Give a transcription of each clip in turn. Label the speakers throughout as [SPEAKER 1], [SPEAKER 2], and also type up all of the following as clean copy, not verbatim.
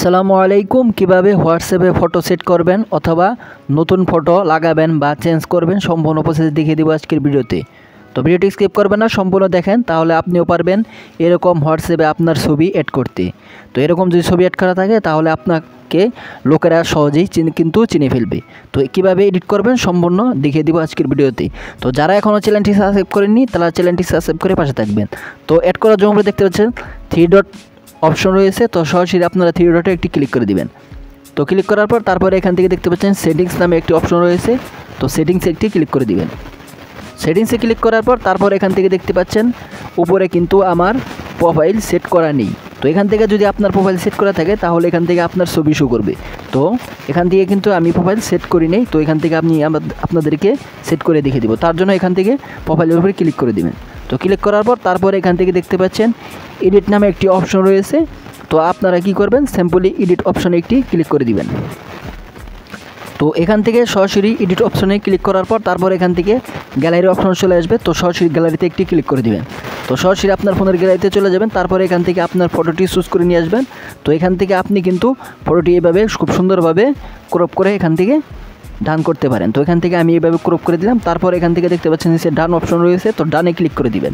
[SPEAKER 1] আসসালামু আলাইকুম। কিভাবে হোয়াটসঅ্যাপে ফটো সেট করবেন অথবা নতুন ফটো লাগাবেন বা চেঞ্জ করবেন সম্পূর্ণ প্রসেস দেখিয়ে দেবো আজকের ভিডিওতে। তো ভিডিওটি স্কিপ করবেন না, সম্পূর্ণ দেখেন, তাহলে আপনিও পারবেন এরকম হোয়াটসঅ্যাপে আপনার ছবি অ্যাড করতে। তো এরকম যদি ছবি অ্যাড করা থাকে তাহলে আপনাকে লোকেরা সহজেই চিনে ফেলবে। তো কীভাবে এডিট করবেন সম্পূর্ণ দেখিয়ে দেবো আজকের ভিডিওতে। তো যারা এখনও চ্যানেলটি সাবস্ক্রাইব করেননি তারা চ্যানেলটি সাবস্ক্রাইব করে পাশে থাকবেন। তো অ্যাড করার জন্য দেখতে পাচ্ছেন 3 ডট অপশন রয়েছে, তো সরাসরি আপনারা 3 ডটে একটি ক্লিক করে দিবেন। তো ক্লিক করার পর তারপরে এখান থেকে দেখতে পাচ্ছেন সেটিংস নামে একটি অপশন রয়েছে, তো সেটিংসে একটি ক্লিক করে দিবেন। সেটিংসে ক্লিক করার পর তারপর এখান থেকে দেখতে পাচ্ছেন উপরে কিন্তু আমার প্রোফাইল সেট করা নেই। তো এখান থেকে যদি আপনার প্রোফাইল সেট করা থাকে তাহলে এখান থেকে আপনার ছবি শো করবে। তো এখান থেকে কিন্তু আমি প্রোফাইল সেট করি নেই, তো এখান থেকে আপনাদেরকে সেট করে দেখিয়ে দিব। তার জন্য এখান থেকে প্রোফাইলের উপরে ক্লিক করে দিবেন। তো ক্লিক করার পর তারপরে এখান থেকে দেখতে পাচ্ছেন এডিট নামে একটি অপশন রয়েছে, তো আপনারা কি করবেন সিম্পলি এডিট অপশনে একটি ক্লিক করে দিবেন। তো এখান থেকে সরাসরি এডিট অপশনে ক্লিক করার পর তারপর এখান থেকে গ্যালারি অপশন চলে আসবে, তো সরাসরি গ্যালারিতে একটি ক্লিক করে দিবেন। তো সরাসরি আপনার ফোনের গ্যালারিতে চলে যাবেন, তারপরে এখান থেকে আপনার ফটোটি চুজ করে নিয়ে আসবেন। তো এখান থেকে আপনি কিন্তু ফটোটি এভাবে খুব সুন্দরভাবে ক্রপ করে এখান থেকে ডান করতে পারেন। তো এখান থেকে আমি এইভাবে ক্রপ করে দিলাম। তারপর এখান থেকে দেখতে পাচ্ছেন নিচে ডান অপশন রয়েছে, তো ডানে ক্লিক করে দিবেন।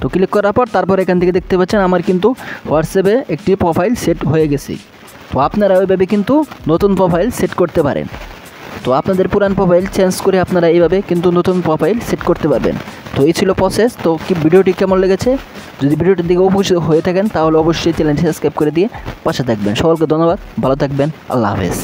[SPEAKER 1] তো ক্লিক করার পর তারপর এখান থেকে দেখতে পাচ্ছেন আমার কিন্তু হোয়াটসঅ্যাপে একটি প্রোফাইল সেট হয়ে গেছে। তো আপনারা ওইভাবে কিন্তু নতুন প্রোফাইল সেট করতে পারেন। তো আপনাদের পুরান প্রোফাইল চেঞ্জ করে আপনারা এইভাবে কিন্তু নতুন প্রোফাইল সেট করতে পারবেন। তো এই ছিল প্রসেস। তো ভিডিওটি কেমন লেগেছে, যদি ভিডিওটির দিকে উপস্থিত হয়ে থাকেন তাহলে অবশ্যই চ্যানেলটি সাবস্ক্রাইব করে দিয়ে পাশে থাকবেন। সকলকে ধন্যবাদ, ভালো থাকবেন, আল্লাহ হাফেজ।